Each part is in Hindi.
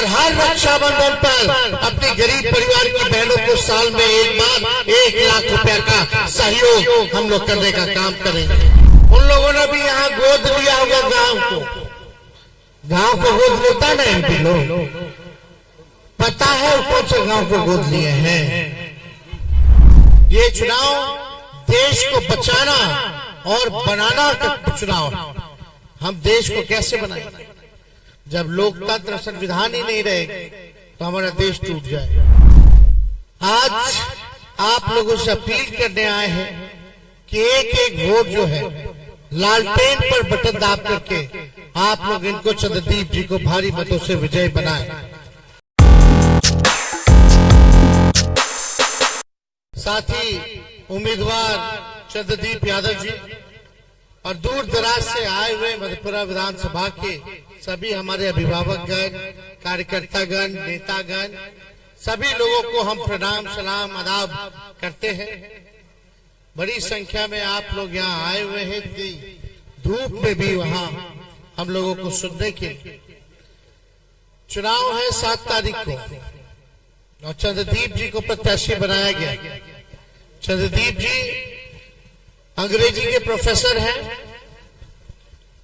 और हर रक्षाबंधन पर अपनी गरीब परिवार की बहनों को साल में एक बार 1 लाख रुपया का सहयोग हम लोग करने का काम करेंगे। उन लोगों ने भी यहाँ गोद लिया होगा गांव को गोद लेता ना एमपी लोग, पता है कौन से गांव को गोद लिए हैं। ये चुनाव देश को बचाना और बनाना का चुनाव। हम देश को कैसे बनाएंगे? जब लोकतंत्र संविधान ही नहीं रहेगा तो हमारा देश टूट जाएगा। आज आप लोगों से अपील करने आए हैं कि एक एक वोट जो है लालटेन पर बटन दाब करके आप लोग इनको चंद्रदीप जी को भारी मतों से विजय बनाएं। साथ ही उम्मीदवार चंद्रदीप यादव जी और दूर दराज से आए हुए मधेपुरा विधानसभा के सभी हमारे अभिभावकगण, कार्यकर्तागण, नेतागण, सभी लोगों को हम प्रणाम सलाम आदाब करते हैं। बड़ी संख्या में आप लोग यहाँ आए हुए हैं कि धूप में भी वहाँ हम लोगों को सुनने के लिए। चुनाव है 7 तारीख को और चंद्रदीप जी को प्रत्याशी बनाया गया। चंद्रदीप जी अंग्रेजी के प्रोफेसर हैं,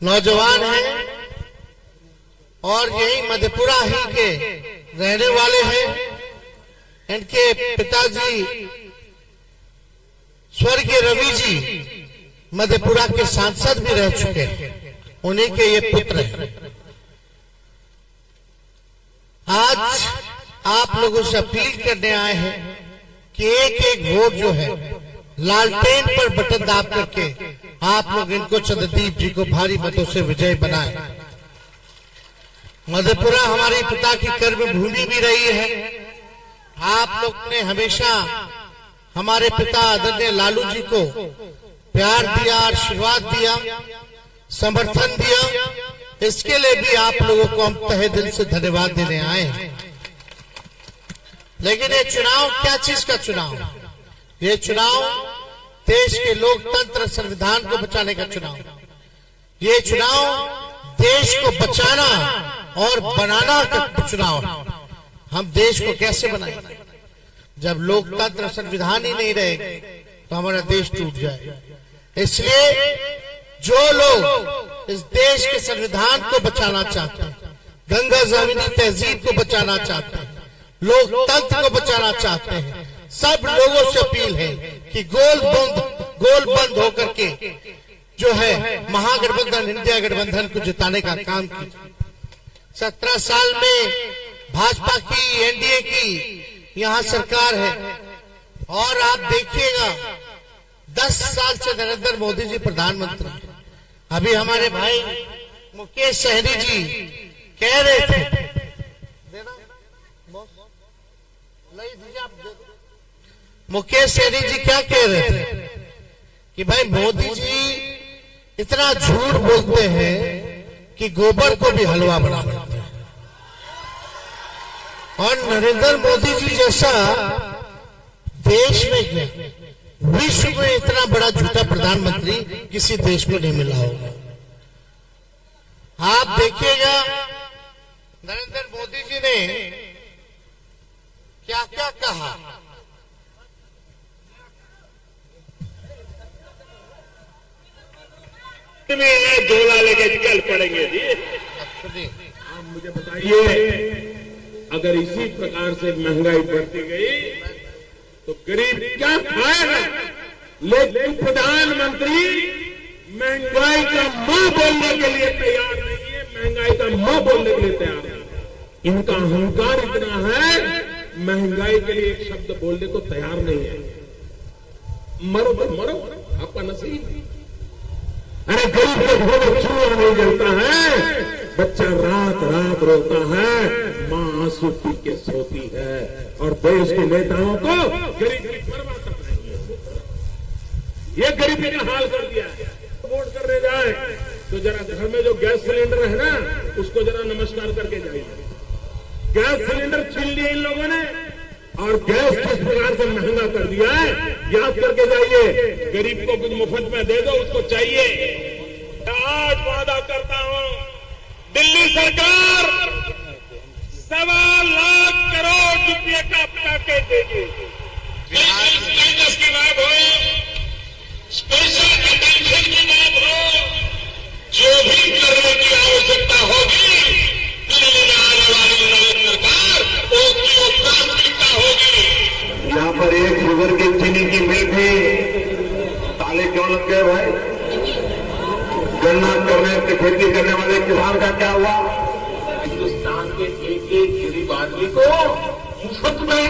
नौजवान हैं और यही मधेपुरा ही के रहने वाले हैं। इनके पिताजी स्वर्गीय रवि जी मधेपुरा के सांसद भी रह चुके हैं, उन्हीं के ये पुत्र हैं। आज आप लोगों से अपील करने आए हैं कि एक एक वोट जो है लालटेन पर बटन दाब करके आप लोग इनको चंद्रदीप जी को भारी मतों से विजय बनाएं। मधेपुरा हमारी पिता की कर्म भूमि भी रही है। आप लोग ने हमेशा हमारे पिता आदरणीय लालू जी को प्यार दिया, आशीर्वाद दिया, समर्थन दिया। इसके लिए भी आप लोगों को हम तहे दिल से धन्यवाद देने आए हैं। लेकिन ये चुनाव क्या चीज का चुनाव? ये चुनाव देश के लोकतंत्र संविधान को बचाने का चुनाव। ये चुनाव देश को बचाना और बनाना का चुनाव। हम देश को कैसे बनाएंगे? जब लोकतंत्र संविधान ही नहीं रहेगा तो हमारा देश टूट जाएगा। इसलिए जो लोग इस देश के संविधान को बचाना चाहते हैं, गंगा जमीनी तहजीब को बचाना चाहते हैं, लोकतंत्र को बचाना चाहते हैं, सब लोगों से अपील है कि गोल बंद होकर के जो है महागठबंधन इंडिया गठबंधन को जिताने का काम कीजिए। 17 साल में भाजपा की, एनडीए की यहाँ सरकार है और आप देखिएगा 10 साल से नरेंद्र मोदी जी प्रधानमंत्री। अभी हमारे भाई मुकेश सहनी जी कह रहे थे, मुकेश सहनी जी क्या कह रहे थे कि भाई मोदी जी इतना झूठ बोलते हैं कि गोबर को भी हलवा बना देते हैं। और नरेंद्र मोदी जी जैसा देश में क्या, विश्व में इतना बड़ा झूठा प्रधानमंत्री किसी देश को नहीं मिला होगा। आप देखिएगा नरेंद्र मोदी जी ने क्या क्या कहा। में झोला लेके चल पड़ेंगे जी। आप मुझे बताइए, अगर इसी प्रकार से महंगाई बढ़ती गई तो गरीब क्या खाएगा? लेकिन प्रधानमंत्री महंगाई का मुंह बोलने के लिए तैयार नहीं है, महंगाई का मुंह बोलने के लिए तैयार नहीं। इनका अहंकार इतना है, महंगाई के लिए एक शब्द बोलने को तैयार नहीं है। मरो तो मरो, आपका नसीब। अरे गरीब के घर में चूल्हा नहीं जलता है, बच्चा रात रात रोता है, मां आंसू पी के सोती है और देश के नेताओं को गरीब की परवाह तक नहीं है। ये गरीबी का हाल कर दिया है। वोट करने जाए तो जरा घर में जो गैस सिलेंडर है ना, उसको जरा नमस्कार करके जाइए। गैस सिलेंडर छीन लिए इन लोगों ने और गैस किस प्रकार से महंगा कर दिया है, याद करके जाइए। गरीब को कुछ मुफ्त में दे दो, उसको चाहिए। आज वादा करता हूं, दिल्ली सरकार 1.25 करोड़ रुपए का पैकेज देंगे। की बात हो, स्पेशल अटेंशन की बात हो, जो भी करने की आवश्यकता होगी दिल्ली में आने वाली नई सरकार उसकी प्राथमिकता होगी। यहाँ पर एक शुगर की चीनी की मिल थी, ताले क्यों लग गए भाई? गन्ना करने से खेती करने वाले किसान का क्या हुआ? हिंदुस्तान के एक एक गरीब आदमी को मुफ्त में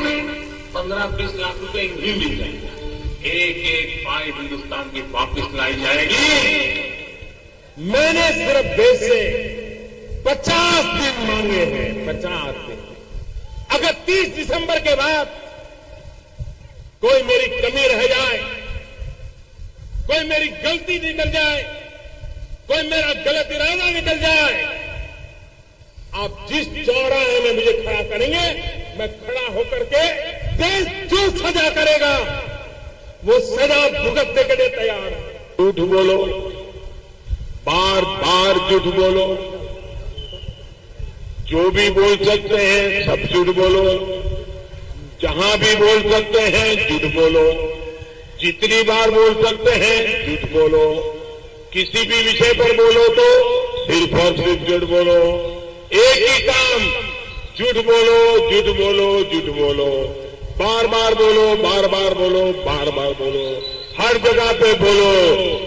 15-20 लाख रुपए ही मिल जाएगा। एक एक पाई हिंदुस्तान की वापस लाई जाएगी। मैंने सिर्फ देश से 50 दिन मांगे हैं, 50 दिन। अगर 30 दिसंबर के बाद कोई मेरी कमी रह जाए, कोई मेरी गलती निकल जाए, कोई मेरा गलत इरादा निकल जाए, आप जिस चौराहे में मुझे खड़ा करेंगे, मैं खड़ा होकर के देश जो सजा करेगा वो सजा भुगतने के लिए तैयार है। झूठ बोलो, बार बार झूठ बोलो, जो भी बोल सकते हैं सब झूठ बोलो, जहां भी बोल सकते हैं झूठ बोलो, जितनी बार बोल सकते हैं झूठ बोलो, किसी भी विषय पर बोलो तो सिर्फ और सिर्फ झूठ बोलो। एक ही काम, झूठ बोलो, झूठ बोलो, झूठ बोलो, बार बार बोलो, बार बार बोलो, बार बार बोलो, हर जगह पे बोलो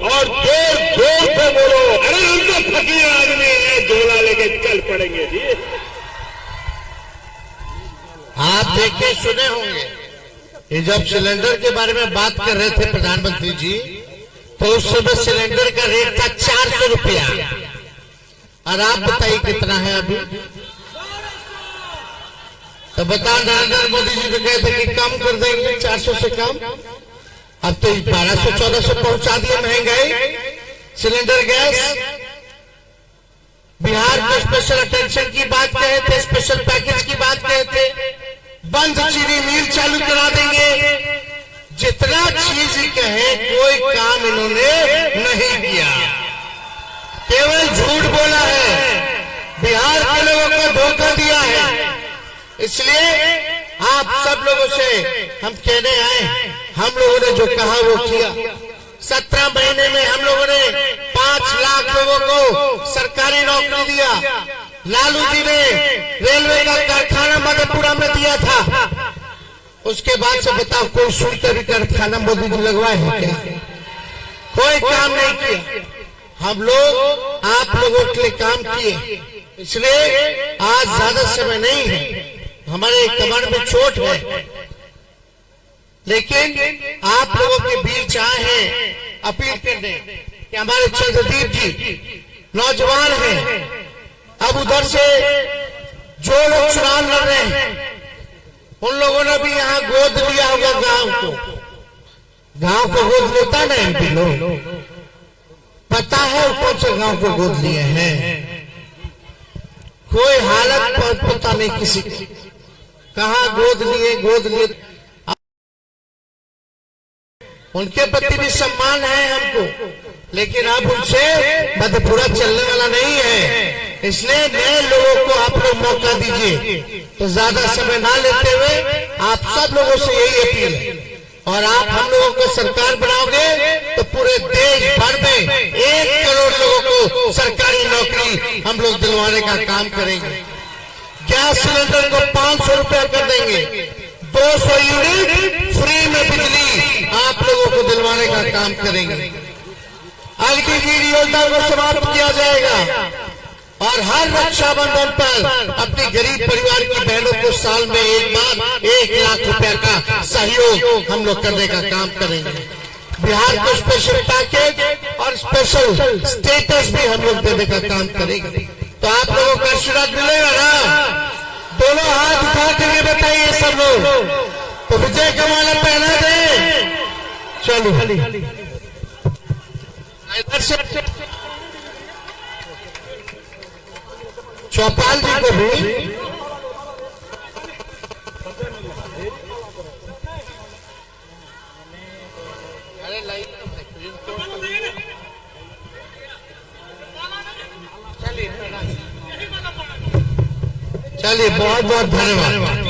और जोर जोर से बोलो। अरे हम तो फकीर आदमी हैं, झोला लेके चल पड़ेंगे जी। आप देखे सुने होंगे कि जब सिलेंडर के बारे में बात कर रहे थे प्रधानमंत्री जी, तो उस समय सिलेंडर का रेट था 400 रुपया, और आप बताइए कितना है अभी? तो बता, नरेंद्र मोदी जी तो कहते कि कम कर देंगे 400 से कम, अब तो 1200-1400 पहुंचा दिए महंगाई सिलेंडर गैस। बिहार को स्पेशल अटेंशन की बात कहे थे, स्पेशल पैकेज की बात कहे थे, बंद चीनी मिल चालू करा देंगे, जितना चीज कहे कोई काम इन्होंने नहीं किया, केवल झूठ बोला है, बिहार के लोगों को धोखा दिया है। इसलिए आप सब लोगों से हम कहने आए, हम लोगों ने जो कहा वो किया। 17 महीने में हम लोगों ने 5 लाख लोगों को सरकारी नौकरी दिया। लालू जी ने रेलवे का कारखाना मधेपुरा में दिया था, उसके बाद से बताओ कोई सुनकर भी कारखाना मोदी जी लगवाए हैं क्या? कोई काम नहीं किया। हम लोग आप लोगों के लिए काम किए, इसलिए आज ज्यादा समय नहीं है, हमारे कमर में चोट है, लेकिन आप लोगों के बीच आए हैं अपील करने कि हमारे चंद्रदीप जी नौजवान हैं, अब उधर से जो लोग चुनाव लड़ रहे हैं उन लोगों ने भी यहाँ गोद लिया होगा गांव को। गांव को गोद लेता ना एमपी लोग, पता है कौन से गांव को गोद लिए हैं? कोई हालत पता नहीं किसी की, कहा गोद लिए। उनके प्रति भी सम्मान है हमको, लेकिन अब उनसे मधेपुरा चलने वाला नहीं है, इसलिए नए लोगों को आप लोग मौका दीजिए। तो ज्यादा समय ना लेते हुए आप सब लोगों से यही अपील है, और आप हम लोगों को सरकार बनाओगे तो पूरे देश भर में 1 करोड़ लोगों को सरकारी नौकरी हम लोग दिलवाने का काम करेंगे। गैस सिलेंडर को 500 रुपया कर देंगे, 200 यूनिट फ्री में बिजली आप लोगों को दिलवाने का काम करेंगे। अग्निवीर योजना को समाप्त किया जाएगा, और हर रक्षाबंधन पर अपने गरीब परिवार की बहनों को साल में एक बार 1 लाख रुपया का सहयोग हम लोग करने का काम करेंगे। बिहार को स्पेशल पैकेज और स्पेशल स्टेटस भी हम लोग देने का काम करेंगे। तो आप लोगों का आशीर्वाद मिलेगा ना? दोनों हाथ उठा के बताइए सब लोग, तो विजय का माला पहना दे। चलो इधर से चौपाल जी को भी चलिए चलिए बहुत बहुत धन्यवाद।